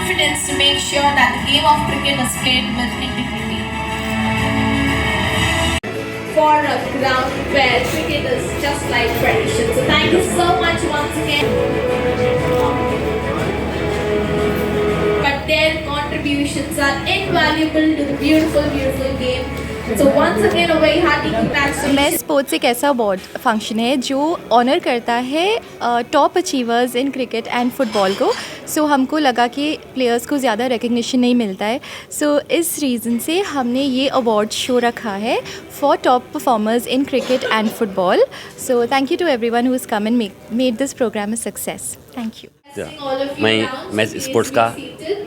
confidence to make sure that the game of cricket is played with integrity. For a ground where cricket is just like tradition. So thank you so much once again. But their contributions are invaluable to the beautiful, beautiful game. So once again a very hearty congratulations. मैं sports एक ऐसा award function है जो honour करता है top achievers in cricket and football को. सो हमको लगा कि प्लेयर्स को ज़्यादा रिकग्निशन नहीं मिलता है. सो इस रीज़न से हमने ये अवार्ड शो रखा है for top performers in cricket and football. So thank you to everyone who is come and made this programme a success. Thank you. मैं स्पोर्ट्स का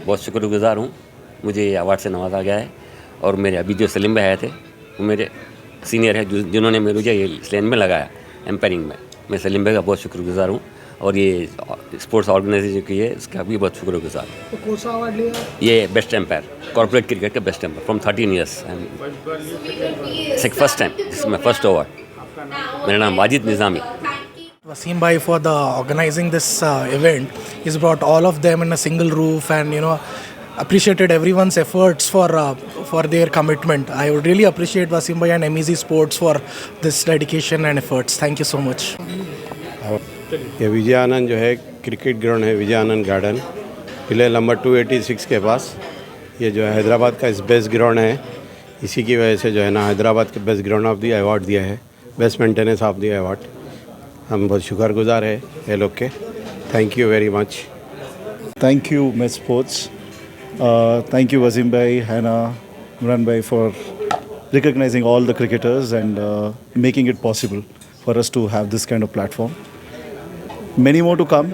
बहुत शुक्रगुजार हूँ. मुझे ये अवार्ड से नवाजा गया है. और मेरे अभी जो सलीम भाई आए थे वो मेरे सीनियर हैं जिन्होंने मुझे ये स्लैन में लगाया एम्पायरिंग में. मैं सलीम भाई का बहुत शुक्रगुजार हूँ. और ये स्पोर्ट्स ऑर्गेनाइजेशन की है इसका भी बहुत शुक्रगुजार. तो कौन सा अवार्ड लिया? ये बेस्ट एम्पायर कॉर्पोरेट क्रिकेट का best umpire from 13 years. First time इसमें फर्स्ट अवार्ड. मेरा नाम वाजिद निज़ामी. Wasim bhai for the organizing this event. He's brought all of them in a single roof and appreciated everyone's efforts for their commitment. I would really appreciate Wasim bhai and MEZ Sports for this dedication and efforts. Thank you so much. ये विजयानंद जो है cricket ground है, Vijayanand garden किले number 286 के पास. ये जो है हैदराबाद का इस बेस्ट ग्राउंड है. इसी की वजह से जो है ना हैदराबाद के best ground of the award दिया है, best maintenance of the award. हम बहुत शुक्रगुजार है ये लोग के. Thank you very much. Thank you, Met Sports. Thank you, Wasim bhai, Hannah, Imran bhai, for recognizing all the cricketers and making it possible for us to have this kind of platform. Many more to come,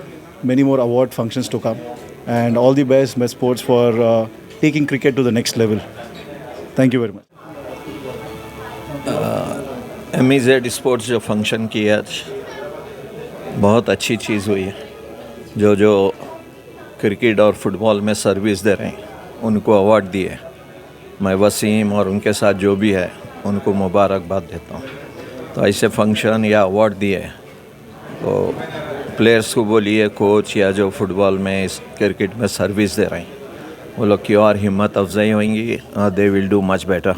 many more award functions to come, and all the best, Met Sports, for taking cricket to the next level. Thank you very much. MEZ sports जो function किया आज बहुत अच्छी चीज़ हुई है. जो cricket और football में सर्विस दे रहे हैं उनको अवार्ड दिए. मैं वसीम और उनके साथ जो भी है उनको मुबारकबाद देता हूँ. तो ऐसे फंक्शन या अवार्ड दिए तो प्लेयर्स को बोलिए, कोच या जो फुटबॉल में इस क्रिकेट में सर्विस दे रहे हैं वो लोग की और हिम्मत अफजाई होंगी. They will do much better.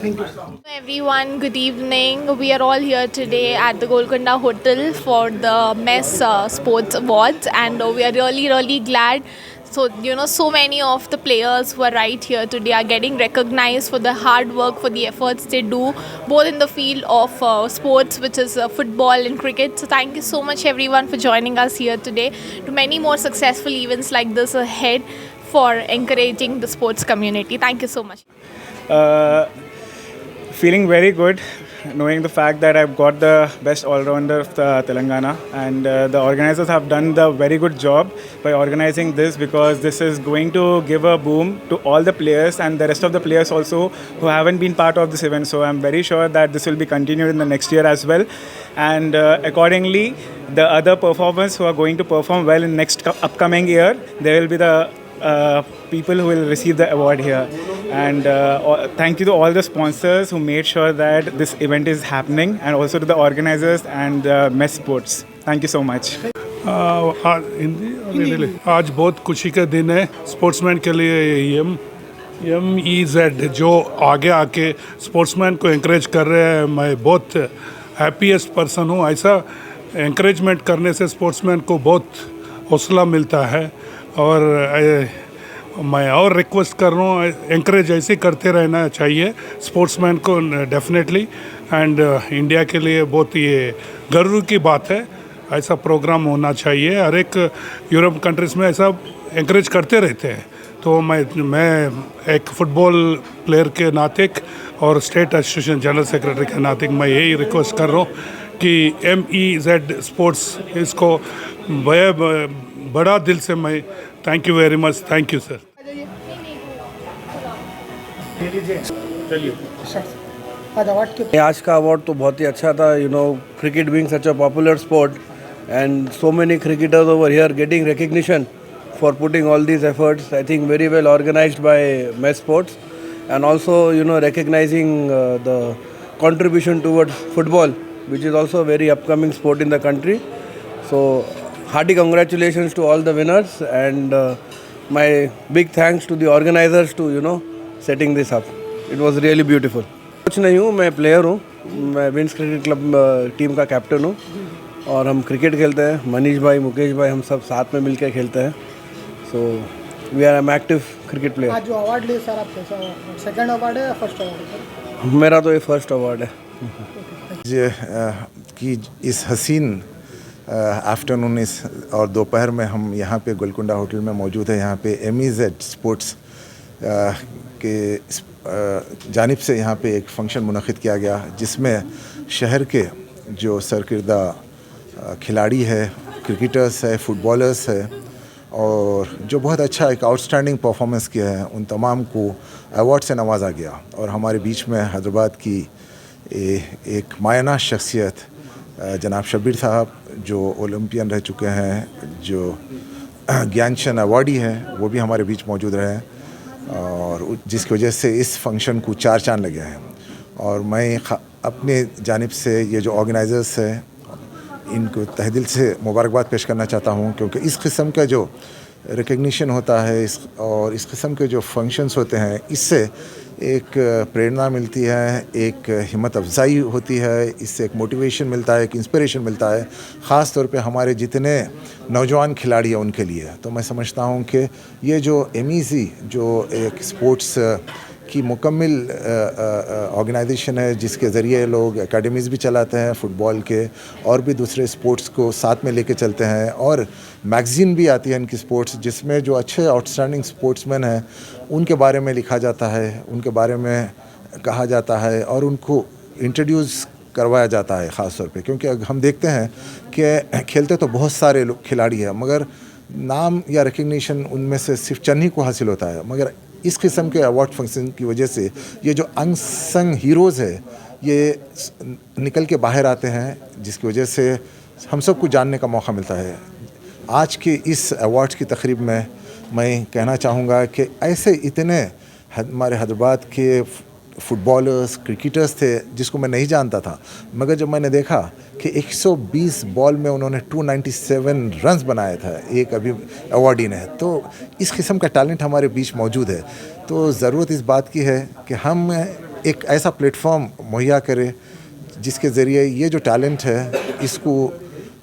Thank you. Everyone, good evening. We are all here today at the Golconda Hotel for the MES Sports Awards, and we are really glad. So so many of the players who are right here today are getting recognized for the hard work, for the efforts they do, both in the field of sports, which is football and cricket. So thank you so much everyone for joining us here today. To many more successful events like this ahead for encouraging the sports community. Thank you so much. Feeling very good knowing the fact that I've got the best all-rounder of the Telangana, and the organizers have done the very good job by organizing this, because this is going to give a boom to all the players and the rest of the players also who haven't been part of this event. So I'm very sure that this will be continued in the next year as well, and accordingly the other performers who are going to perform well in next upcoming year, they will be the people who will receive the award here. And thank you to all the sponsors who made sure that this event is happening, and also to the organizers and MES Sports. Thank you so much. आज बहुत खुशी का दिन है sportsman के लिए. MEZ जो आगे आके स्पोर्ट्समैन को एंकरेज कर रहे हैं, मैं बहुत हैप्पीएस्ट पर्सन हूँ. ऐसा एंकरेजमेंट करने से स्पोर्ट्समैन को बहुत हौसला मिलता है. और मैं और रिक्वेस्ट कर रहा हूँ, एंकरेज ऐसे करते रहना चाहिए स्पोर्ट्समैन को डेफिनेटली. एंड इंडिया के लिए बहुत ये गर्व की बात है. ऐसा प्रोग्राम होना चाहिए. हर एक यूरोप कंट्रीज़ में ऐसा एंकरेज करते रहते हैं. तो मैं एक फुटबॉल प्लेयर के नाते और स्टेट एसोसिएशन जनरल सेक्रेटरी के नाते मैं यही रिक्वेस्ट कर रहा हूँ कि MEZ स्पोर्ट्स इसको बड़ा दिल से मैं thank you very much. Thank you sir. आज का अवार्ड तो बहुत ही अच्छा था. Cricket being such a popular sport and so many cricketers over here getting recognition for putting all these efforts. I think very well organized by MES Sports, and also recognizing the contribution towards football, which is also a very upcoming sport in the country. So hearty congratulations to all the winners, and my big thanks to the organizers to setting this up. It was really beautiful. कुछ नहीं हूँ, मैं player हूँ, मैं wins cricket club team का captain हूँ और हम क्रिकेट खेलते हैं। मनीष भाई, मुकेश भाई, हम सब साथ में मिलकर खेलते हैं। So we are am active cricket player. आज जो अवार्ड लिए सर, आप कैसा सेकंड अवार्ड है या फर्स्ट अवार्ड है? मेरा तो ये फर्स्ट अवार्ड है। कि इस हसीन आफ्टरनून इस और दोपहर में हम यहाँ पे गोलकुंडा होटल में मौजूद है। यहाँ पे MEZ स्पोर्ट्स के जानिब से यहाँ पे एक फ़ंक्शन मुनक़िद किया गया, जिसमें शहर के जो सरकिर्दा खिलाड़ी है, क्रिकेटर्स है, फुटबॉलर्स है और जो बहुत अच्छा एक आउटस्टैंडिंग परफॉर्मेंस किया है, उन तमाम को अवार्ड से नवाजा गया। और हमारे बीच में हैदराबाद की एक मायना शख्सियत जनाब शब्बीर साहब, जो ओलंपियन रह चुके हैं, जो ज्ञानचंद अवार्डी हैं, वो भी हमारे बीच मौजूद रहे और जिसकी वजह से इस फंक्शन को चार चांद लगे हैं। और मैं अपने जानिब से ये जो ऑर्गेनाइजर्स हैं, इनको तहे दिल से मुबारकबाद पेश करना चाहता हूँ, क्योंकि इस किस्म का जो रिकग्निशन होता है और इस किस्म के जो फंक्शंस होते हैं, इससे एक प्रेरणा मिलती है, एक हिम्मत अफजाई होती है, इससे एक मोटिवेशन मिलता है, एक इंस्पिरेशन मिलता है, ख़ास तौर पे हमारे जितने नौजवान खिलाड़ी हैं उनके लिए। तो मैं समझता हूँ कि ये जो MEZ जो एक स्पोर्ट्स की मुकम्मल ऑर्गेनाइजेशन है, जिसके ज़रिए लोग एकेडमीज़ भी चलाते हैं फ़ुटबॉल के और भी दूसरे स्पोर्ट्स को साथ में लेके चलते हैं, और मैगज़ीन भी आती है इनकी स्पोर्ट्स, जिसमें जो अच्छे आउटस्टैंडिंग स्पोर्ट्समैन हैं उनके बारे में लिखा जाता है, उनके बारे में कहा जाता है और उनको इंट्रोड्यूस करवाया जाता है ख़ास तौर पे। क्योंकि हम देखते हैं कि खेलते तो बहुत सारे खिलाड़ी हैं, मगर नाम या रिकग्निशन उनमें से सिर्फ चंद ही को हासिल होता है। मगर इस किस्म के अवार्ड फंक्शन की वजह से ये जो अनसंग हीरोज़ है, ये निकल के बाहर आते हैं, जिसकी वजह से हम सब को जानने का मौका मिलता है। आज के इस अवार्ड्स की तकरीब में मैं कहना चाहूँगा कि ऐसे इतने हमारे हैदराबाद के फुटबॉलर्स, क्रिकेटर्स थे जिसको मैं नहीं जानता था, मगर जब मैंने देखा कि 120 बॉल में उन्होंने 297 रन्स बनाया था एक अभी अवार्डी ने, तो इस किस्म का टैलेंट हमारे बीच मौजूद है। तो ज़रूरत इस बात की है कि हम एक ऐसा प्लेटफॉर्म मुहैया करें जिसके ज़रिए ये जो टैलेंट है इसको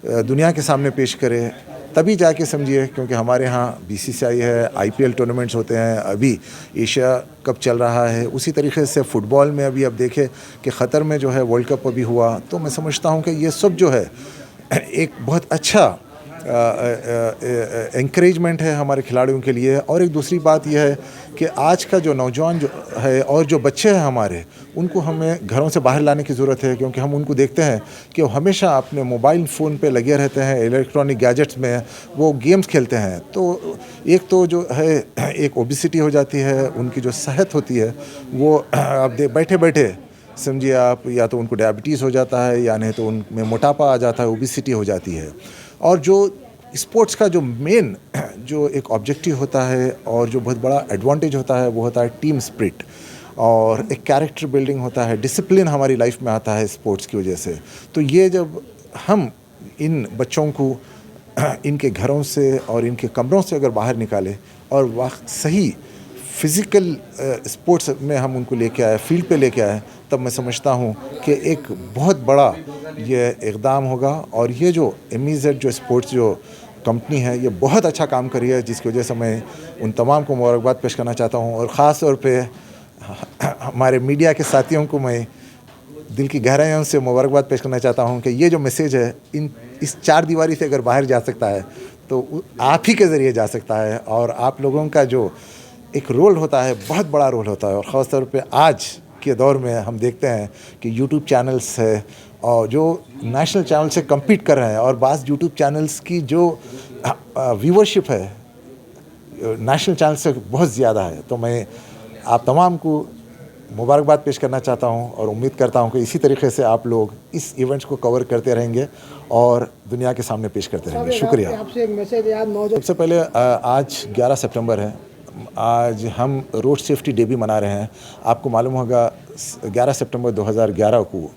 दुनिया के सामने पेश करें, तभी जाके समझिए। क्योंकि हमारे यहाँ BCCI है, IPL टूर्नामेंट्स होते हैं, अभी एशिया कप चल रहा है, उसी तरीके से फ़ुटबॉल में अभी अब देखें कि क़तर में जो है वर्ल्ड कप अभी हुआ। तो मैं समझता हूँ कि ये सब जो है एक बहुत अच्छा एनकरेजमेंट है हमारे खिलाड़ियों के लिए। और एक दूसरी बात यह है कि आज का जो नौजवान जो है और जो बच्चे हैं हमारे, उनको हमें घरों से बाहर लाने की ज़रूरत है, क्योंकि हम उनको देखते हैं कि वो हमेशा अपने मोबाइल फ़ोन पे लगे रहते हैं, इलेक्ट्रॉनिक गैजेट्स में वो गेम्स खेलते हैं। तो एक तो जो है एक ओबेसिटी हो जाती है, उनकी जो सेहत होती है वो अब बैठे बैठे समझिए आप, या तो उनको डायबिटीज़ हो जाता है या नहीं तो उनमें मोटापा आ जाता है, ओबेसिटी हो जाती है। और जो स्पोर्ट्स का जो मेन जो एक ऑब्जेक्टिव होता है और जो बहुत बड़ा एडवांटेज होता है वो होता है टीम स्पिरिट, और एक कैरेक्टर बिल्डिंग होता है, डिसिप्लिन हमारी लाइफ में आता है स्पोर्ट्स की वजह से। तो ये जब हम इन बच्चों को इनके घरों से और इनके कमरों से अगर बाहर निकालें और वक्त सही फिज़िकल स्पोर्ट्स में हम उनको लेके आए, फील्ड पे लेके आए, तब मैं समझता हूँ कि एक बहुत बड़ा ये इक़दाम होगा। और ये जो MEZ जो स्पोर्ट्स जो कंपनी है, ये बहुत अच्छा काम कर रही है, जिसकी वजह से मैं उन तमाम को मुबारकबाद पेश करना चाहता हूँ। और ख़ास तौर पे हमारे मीडिया के साथियों को मैं दिल की गहराइयों से मुबारकबाद पेश करना चाहता हूँ कि ये जो मैसेज है इस चार दीवारी से अगर बाहर जा सकता है तो आप ही के ज़रिए जा सकता है। और आप लोगों का जो एक रोल होता है, बहुत बड़ा रोल होता है। और ख़ास तौर पे आज के दौर में हम देखते हैं कि YouTube चैनल्स है और जो नेशनल चैनल से कम्पीट कर रहे हैं, और बाज़ YouTube चैनल्स की जो व्यूवरशिप है नेशनल चैनल से बहुत ज़्यादा है। तो मैं आप तमाम को मुबारकबाद पेश करना चाहता हूं और उम्मीद करता हूं कि इसी तरीके से आप लोग इस इवेंट्स को कवर करते रहेंगे और दुनिया के सामने पेश करते रहेंगे। शुक्रिया। आपसे एक मैसेज याद मौजूद। सबसे पहले आज 11 सितंबर है, आज हम रोड सेफ्टी डे भी मना रहे हैं। आपको मालूम होगा 11 सितंबर 2011 को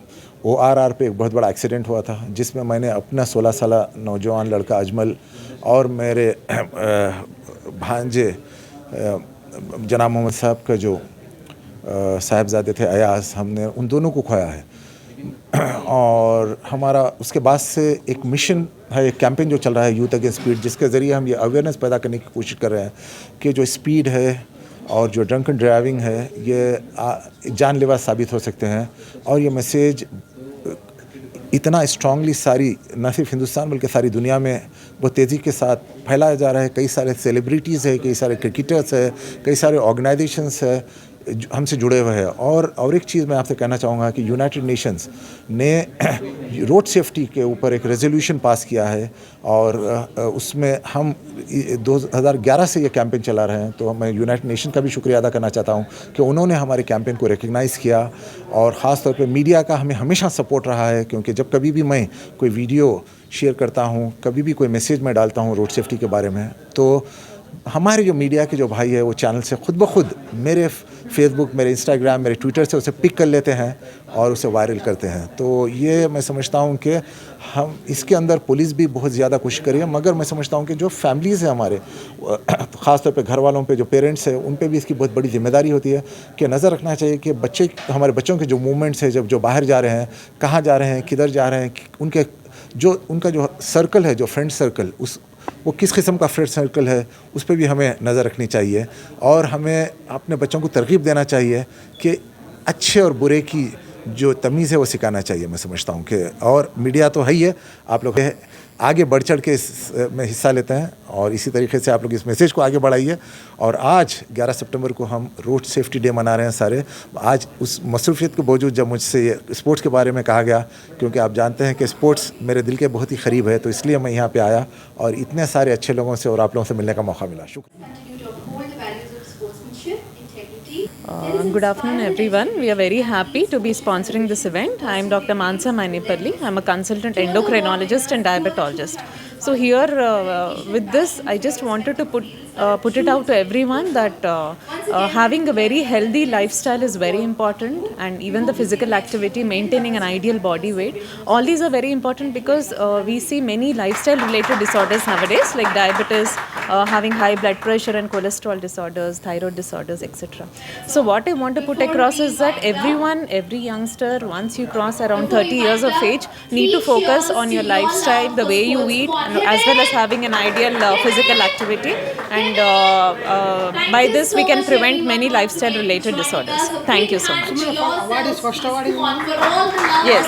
ORR पे एक बहुत बड़ा एक्सीडेंट हुआ था, जिसमें मैंने अपना 16 साल नौजवान लड़का अजमल और मेरे भांजे जनाब मोहम्मद साहब का जो साहिबजादे थे अयाज, हमने उन दोनों को खोया है। और हमारा उसके बाद से एक मिशन है, एक कैंपेन जो चल रहा है यूथ अगेंस्ट स्पीड, जिसके ज़रिए हम ये अवेयरनेस पैदा करने की कोशिश कर रहे हैं कि जो स्पीड है और जो ड्रंकन ड्राइविंग है ये जानलेवा साबित हो सकते हैं। और ये मैसेज इतना स्ट्रांगली सारी न सिर्फ हिंदुस्तान बल्कि सारी दुनिया में बहुत तेज़ी के साथ फैलाया जा रहा है। कई सारे सेलिब्रिटीज़ है, कई सारे क्रिकेटर्स है, कई सारे ऑर्गेनाइजेशंस है हमसे जुड़े हुए हैं। और एक चीज़ मैं आपसे कहना चाहूँगा कि यूनाइटेड नेशंस ने रोड सेफ्टी के ऊपर एक रेजोल्यूशन पास किया है और उसमें हम 2011 से ये कैंपेन चला रहे हैं। तो मैं यूनाइटेड नेशन का भी शुक्रिया अदा करना चाहता हूँ कि उन्होंने हमारे कैंपेन को रिकग्नाइज़ किया। और ख़ास तौर पे मीडिया का हमें हमेशा सपोर्ट रहा है, क्योंकि जब कभी भी मैं कोई वीडियो शेयर करता हूँ, कभी भी कोई मैसेज मैं डालता हूँ रोड सेफ्टी के बारे में, तो हमारे जो मीडिया के जो भाई है वो चैनल से खुद ब खुद मेरे फेसबुक, मेरे इंस्टाग्राम, मेरे ट्विटर से उसे पिक कर लेते हैं और उसे वायरल करते हैं। तो ये मैं समझता हूँ कि हम इसके अंदर पुलिस भी बहुत ज़्यादा कोशिश करी है, मगर मैं समझता हूँ कि जो फैमिलीज़ हैं हमारे, ख़ास तौर पे घर वालों पे, जो पेरेंट्स हैं, उन पे भी इसकी बहुत बड़ी जिम्मेदारी होती है कि नज़र रखना चाहिए कि बच्चे, हमारे बच्चों के जो मूवमेंट्स है, जब जो बाहर जा रहे हैं, कहाँ जा रहे हैं, किधर जा रहे हैं, उनका जो सर्कल है, जो फ्रेंड सर्कल, वो किस किस्म का फ्रेंड सर्कल है, उस पर भी हमें नज़र रखनी चाहिए। और हमें अपने बच्चों को तरगीब देना चाहिए कि अच्छे और बुरे की जो तमीज़ है वो सिखाना चाहिए। मैं समझता हूँ कि, और मीडिया तो है ही है, आप लोग आगे बढ़ चढ़ के में हिस्सा लेते हैं और इसी तरीके से आप लोग इस मैसेज को आगे बढ़ाइए। और आज 11 सितंबर को हम रोड सेफ्टी डे मना रहे हैं सारे। आज उस मसरूफियत के बावजूद जब मुझसे ये स्पोर्ट्स के बारे में कहा गया, क्योंकि आप जानते हैं कि स्पोर्ट्स मेरे दिल के बहुत ही करीब है, तो इसलिए मैं यहाँ पे आया और इतने सारे अच्छे लोगों से और आप लोगों से मिलने का मौका मिला। शुक्रिया। Good afternoon everyone. We are very happy to be sponsoring this event. I am Dr. Mansa Manipalli. I am a consultant endocrinologist and diabetologist. So here with this I just wanted to put it out to everyone that having a very healthy lifestyle is very important, and even the physical activity, maintaining an ideal body weight, all these are very important because we see many lifestyle related disorders nowadays like diabetes, having high blood pressure and cholesterol disorders, thyroid disorders, etc. So what I want to put across is that every youngster, once you cross around 30 years of age, need to focus on your lifestyle, the way you eat, as well as having an ideal physical activity, and by this we can prevent many lifestyle related disorders. Thank you so much. Award is first award is won. Yes,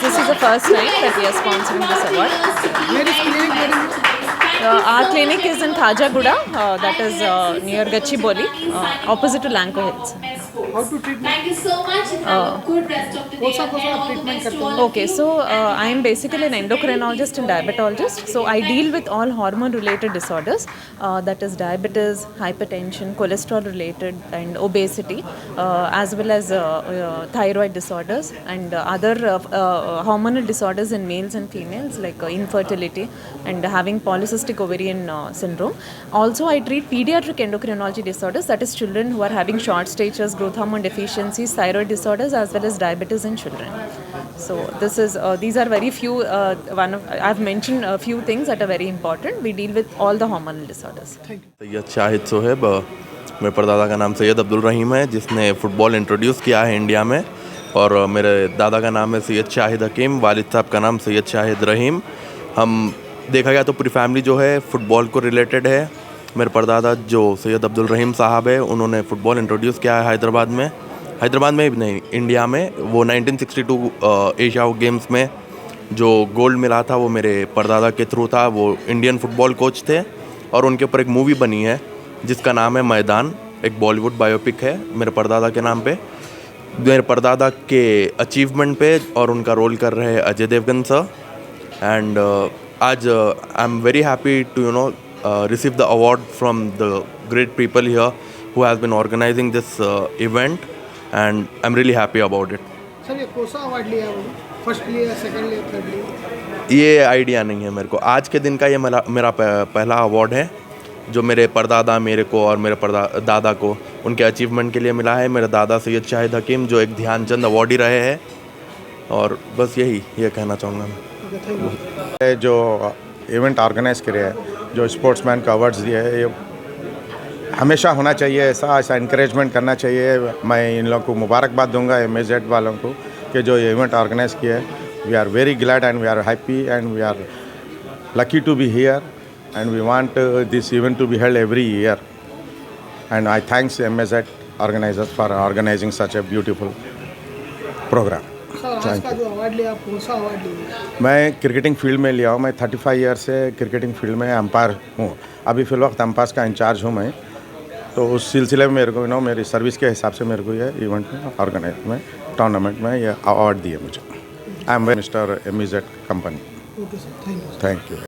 this is the first time that we are sponsoring this award. Where is clinic? Our clinic is in Khajaguda, that is near Gachibowli, opposite to Lanco Hills. How to treat? Thank you so much. Good rest of the day. Treatment करते हैं? Okay, so I am basically an endocrinologist and diabetologist. So I deal with all hormone related disorders, that is diabetes, hypertension, cholesterol related, and obesity, as well as thyroid disorders and other hormonal disorders in males and females like infertility and having polycystic ovarian syndrome. Also I treat pediatric endocrinology disorders, that is children who are having short statures, growth hormone deficiencies, thyroid disorders, as well as diabetes in children. So this is these are very few. I've mentioned a few things that are very important. We deal with all the hormonal disorders. Syed Shahid Sohaib, मेरे परदादा का नाम सैयद अब्दुल रहीम है, जिसने football introduce किया है India में। और मेरे दादा का नाम है सैयद शाहिद हकीम, वालिद साहब का नाम सैयद शाहिद रहीम। हम देखा गया तो पूरी फैमिली जो है फ़ुटबॉल को रिलेटेड है। मेरे परदादा जो सैयद अब्दुल रहीम साहब है, उन्होंने फ़ुटबॉल इंट्रोड्यूस किया है हैदराबाद में भी नहीं, इंडिया में। वो 1962 एशिया गेम्स में जो गोल्ड मिला था वो मेरे परदादा के थ्रू था। वो इंडियन फुटबॉल कोच थे और उनके ऊपर एक मूवी बनी है जिसका नाम है मैदान, एक बॉलीवुड बायोपिक है मेरे परदादा के नाम पे। मेरे परदादा के अचीवमेंट पे और उनका रोल कर रहे हैं अजय देवगन सर। एंड आज I am very happy to receive the award from the great people here who has been organizing this event, and I'm really happy about it. Sir ये कौन सा अवार्ड लिया वो? फर्स्ट लिया, सेकंड लिया, third लिया? ये आइडिया नहीं है मेरे को। आज के दिन का ये मेरा पहला अवार्ड है जो मेरे परदादा मेरे को और मेरे दादा को उनके अचीवमेंट के लिए मिला है। मेरे दादा सैयद शाहिद हकीम जो एक ध्यानचंद अवार्डी रहे हैं, और बस ये कहना चाहूँगा मैं। जो इवेंट ऑर्गेनाइज करे है, जो स्पोर्ट्समैन का अवार्ड्स दिए है, ये हमेशा होना चाहिए, ऐसा इंकरेजमेंट करना चाहिए। मैं इन लोगों को मुबारकबाद दूंगा, MAZ वालों को, कि जो ये इवेंट ऑर्गेनाइज किया है। We are very glad and we are happy and we are lucky to be here, and we want this event to be held every year. And I thanks MAZ organizers for organizing such a beautiful program. आज का जो award लिया, आप कौन सा award लिया? मैं cricketing field में लिया हूँ। मैं 35 ईयर से क्रिकेटिंग फील्ड में अंपायर हूँ। अभी फिल वक्त अंपायर का इंचार्ज हूँ मैं। तो उस सिलसिले में मेरे को मेरी सर्विस के हिसाब से मेरे को ये इवेंट में ऑर्गेनाइज में टूर्नामेंट में ये अवार्ड दिए मुझे। I am mister MAZ company. Okay sir, thank you. Thank you.